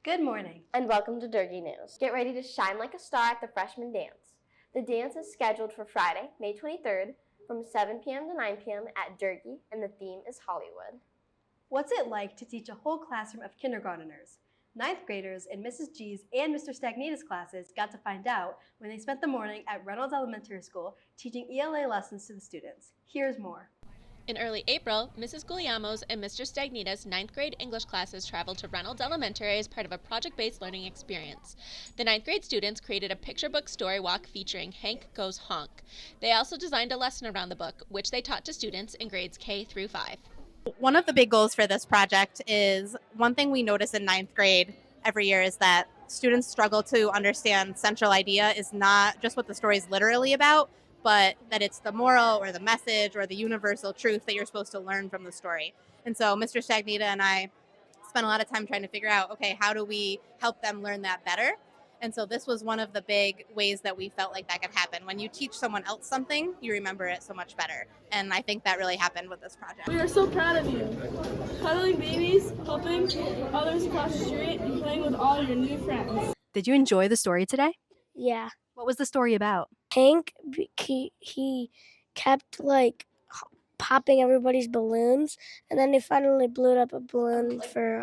Good morning, and welcome to Durgee News. Get ready to shine like a star at the freshman dance. The dance is scheduled for Friday, May 23rd from 7 p.m. to 9 p.m. at Durgee, and the theme is Hollywood. What's it like to teach a whole classroom of kindergarteners? Ninth graders in Mrs. G's and Mr. Stagnita's classes got to find out when they spent the morning at Reynolds Elementary School teaching ELA lessons to the students. Here's more. In early April, Mrs. Guglielmo's and Mr. Stagnita's 9th grade English classes traveled to Reynolds Elementary as part of a project-based learning experience. The 9th grade students created a picture book story walk featuring Hank Goes Honk. They also designed a lesson around the book, which they taught to students in grades K through 5. One of the big goals for this project is one thing we notice in 9th grade every year is that students struggle to understand central idea is not just what the story is literally about, but that it's the moral or the message or the universal truth that you're supposed to learn from the story. And so Mr. Stagnita and I spent a lot of time trying to figure out, okay, how do we help them learn that better? And so this was one of the big ways that we felt like that could happen. When you teach someone else something, you remember it so much better. And I think that really happened with this project. We are so proud of you. Cuddling babies, helping others across the street, and playing with all your new friends. Did you enjoy the story today? Yeah. What was the story about? Hank, he kept popping everybody's balloons, and then they finally blew up a balloon for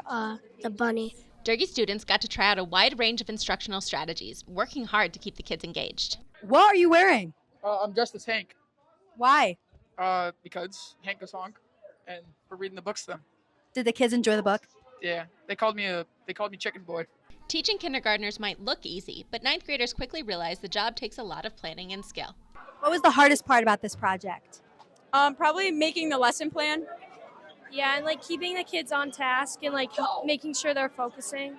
the bunny. Durgee students got to try out a wide range of instructional strategies, working hard to keep the kids engaged. What are you wearing? I'm dressed as Hank. Why? Because Hank goes honk, and we're reading the books to them. Did the kids enjoy the book? Yeah, they called me Chicken Boy. Teaching kindergartners might look easy, but 9th graders quickly realized the job takes a lot of planning and skill. What was the hardest part about this project? Probably making the lesson plan. Yeah, and keeping the kids on task and making sure they're focusing.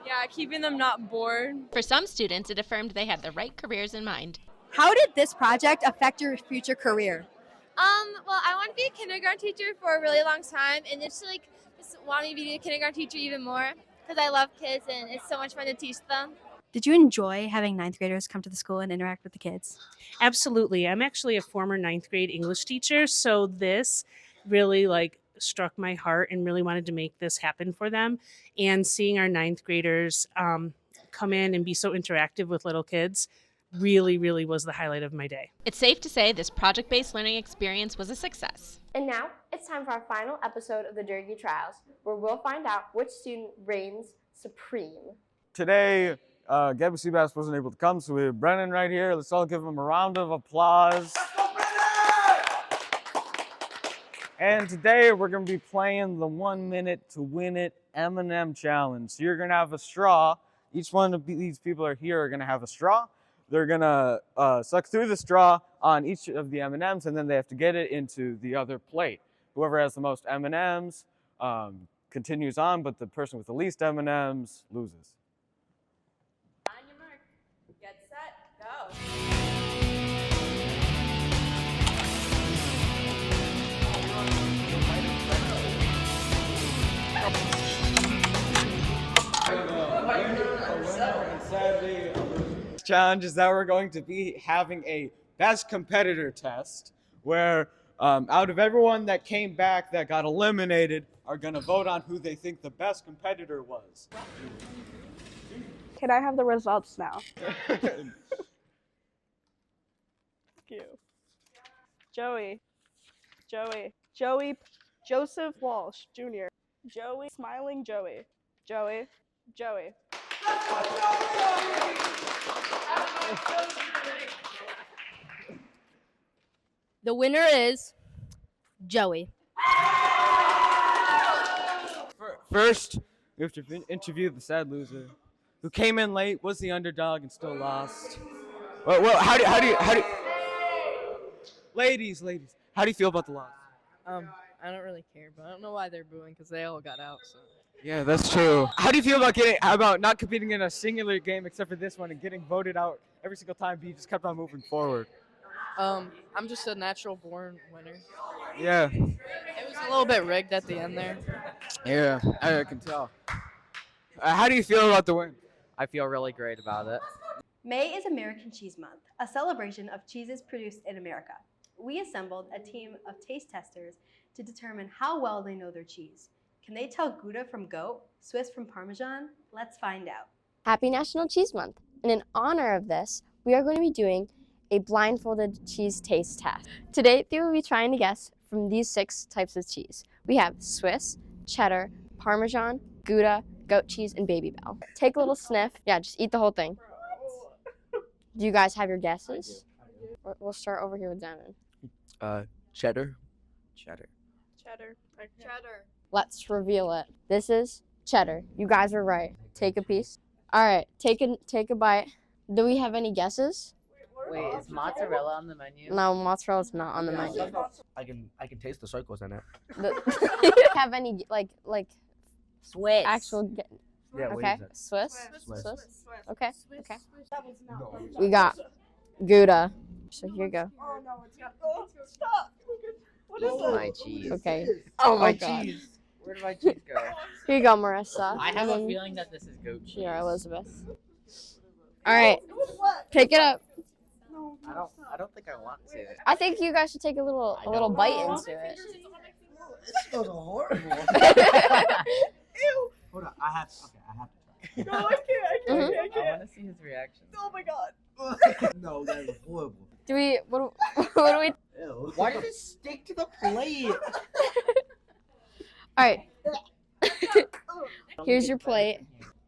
Yeah, keeping them not bored. For some students, it affirmed they had the right careers in mind. How did this project affect your future career? Well, I want to be a kindergarten teacher for a really long time, and just want me to be a kindergarten teacher even more because I love kids and it's so much fun to teach them. Did you enjoy having ninth graders come to the school and interact with the kids? Absolutely. I'm actually a former 9th grade English teacher, so this really struck my heart and really wanted to make this happen for them. And seeing our 9th graders come in and be so interactive with little kids really was the highlight of my day. It's safe to say this project-based learning experience was a success. And now, it's time for our final episode of the Durgee Trials, where we'll find out which student reigns supreme. Today, Gabby Seabass wasn't able to come, so we have Brennan right here. Let's all give him a round of applause. And today, we're going to be playing the 1 minute to win it M&M challenge. So you're going to have a straw. Each one of these people here are going to have a straw. They're going to suck through the straw on each of the M&Ms, and then they have to get it into the other plate. Whoever has the most M&Ms continues on, but the person with the least M&Ms loses. On your mark, get set, go. Challenge is that we're going to be having a best competitor test where out of everyone that came back that got eliminated are going to vote on who they think the best competitor was. Can I have the results now? Thank you. Joey, Joseph Walsh, Jr. Joey, Smiling Joey, Joey. The winner is Joey. First, we have to interview the sad loser who came in late, was the underdog, and still lost. Well, how do you, ladies, how do you feel about the loss? I don't really care, but I don't know why they're booing because they all got out. So. Yeah, that's true. How do you feel about not competing in a singular game except for this one and getting voted out every single time, but you just kept on moving forward? I'm just a natural born winner. Yeah. It was a little bit rigged at the end there. Yeah, I can tell. How do you feel about the win? I feel really great about it. May is American Cheese Month, a celebration of cheeses produced in America. We assembled a team of taste testers to determine how well they know their cheese. Can they tell Gouda from goat, Swiss from Parmesan? Let's find out. Happy National Cheese Month. And in honor of this, we are going to be doing a blindfolded cheese taste test. Today, they will be trying to guess from these 6 types of cheese. We have Swiss, cheddar, Parmesan, Gouda, goat cheese, and Baby Bell. Take a little sniff. Yeah, just eat the whole thing. Do you guys have your guesses? We'll start over here with Devin. Cheddar. Cheddar. Let's reveal it. This is cheddar. You guys are right. Take a piece. All right, take a bite. Do we have any guesses? Wait, is mozzarella on the menu? No, mozzarella's not on the menu. I can taste the circles in it. Have any like Swiss. actual? Yeah, what Okay, is it? Swiss. Okay. We got Gouda. So here you go. Oh no, it's got. Oh, stop! What is Oh, that? my cheese. Okay. Oh, my God. cheese. Where did my cheese go? Here you go, Marissa. I have And a then feeling that this is goat cheese. here, Elizabeth. All right, pick it up. I don't think I want to. I think you guys should take a little bite into it. It smells horrible. Hold on, I have to try. No, I can't. I want to see his reaction. Oh my god. No, that is horrible. Do we? What do we? Ew. Why does it stick to the plate? All right. Here's your plate.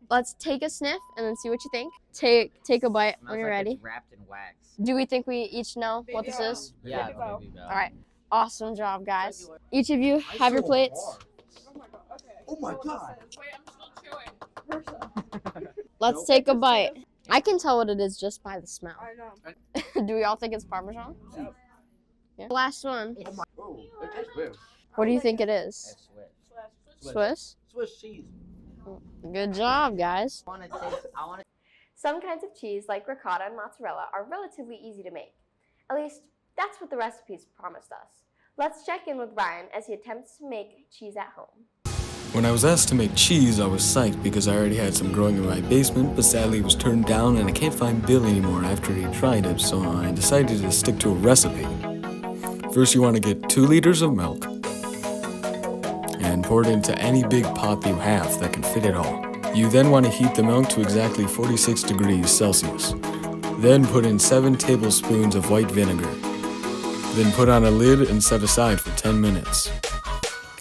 Let's take a sniff and then see what you think. Take a bite when you're ready. It's wrapped in wax. Do we think we each know what this is? Yeah, Baby Bell. All right. Awesome job, guys. Each of you have your plates. Oh my god. Let's take a bite. I can tell what it is just by the smell. I know. Do we all think it's Parmesan? Yeah. Last one. Oh, it tastes weird. What do you think it is? It's Swiss. Swiss? Swiss cheese. Good job, guys. I want to. Some kinds of cheese, like ricotta and mozzarella, are relatively easy to make. At least, that's what the recipes promised us. Let's check in with Ryan as he attempts to make cheese at home. When I was asked to make cheese, I was psyched because I already had some growing in my basement, but sadly it was turned down and I can't find Bill anymore after he tried it, so I decided to stick to a recipe. First, you want to get 2 liters of milk and pour it into any big pot you have that can fit it all. You then want to heat the milk to exactly 46 degrees Celsius. Then put in 7 tablespoons of white vinegar. Then put on a lid and set aside for 10 minutes.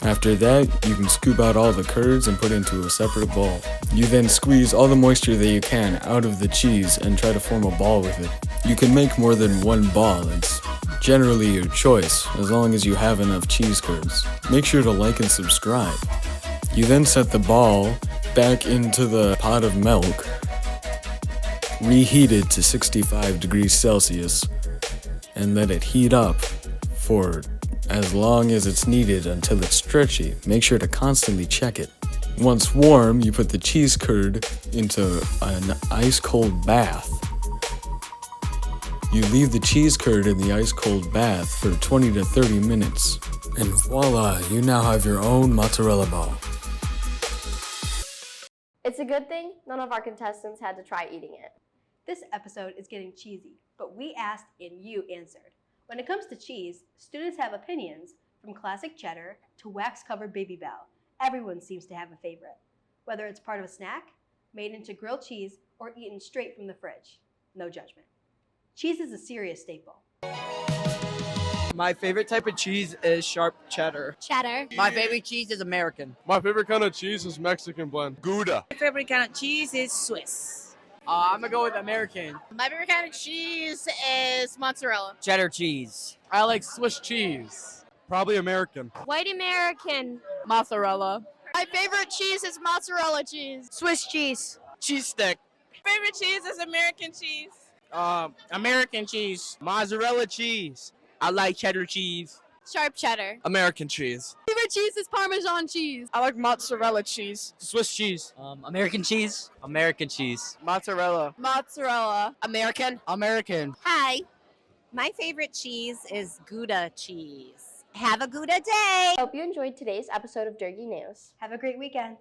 After that, you can scoop out all the curds and put into a separate bowl. You then squeeze all the moisture that you can out of the cheese and try to form a ball with it. You can make more than 1 ball, it's generally your choice, as long as you have enough cheese curds. Make sure to like and subscribe. You then set the ball back into the pot of milk, reheat it to 65 degrees Celsius, and let it heat up for as long as it's needed until it's stretchy. Make sure to constantly check it. Once warm, you put the cheese curd into an ice-cold bath. You leave the cheese curd in the ice-cold bath for 20 to 30 minutes. And voila, you now have your own mozzarella ball. It's a good thing none of our contestants had to try eating it. This episode is getting cheesy, but we asked and you answered. When it comes to cheese, students have opinions, from classic cheddar to wax-covered Baby Bell. Everyone seems to have a favorite, whether it's part of a snack, made into grilled cheese, or eaten straight from the fridge. No judgment. Cheese is a serious staple. My favorite type of cheese is sharp cheddar. Cheddar. My favorite cheese is American. My favorite kind of cheese is Mexican blend. Gouda. My favorite kind of cheese is Swiss. I'm gonna go with American. My favorite kind of cheese is mozzarella. Cheddar cheese. I like Swiss cheese. Probably American. White American. Mozzarella. My favorite cheese is mozzarella cheese. Swiss cheese. Cheese stick. Favorite cheese is American cheese. American cheese. Mozzarella cheese. I like cheddar cheese. Sharp cheddar. American cheese. Favorite cheese is Parmesan cheese. I like mozzarella cheese. Swiss cheese. American cheese. American cheese. Mozzarella. Mozzarella. American. American. Hi. My favorite cheese is Gouda cheese. Have a Gouda day. Hope you enjoyed today's episode of Durgee News. Have a great weekend.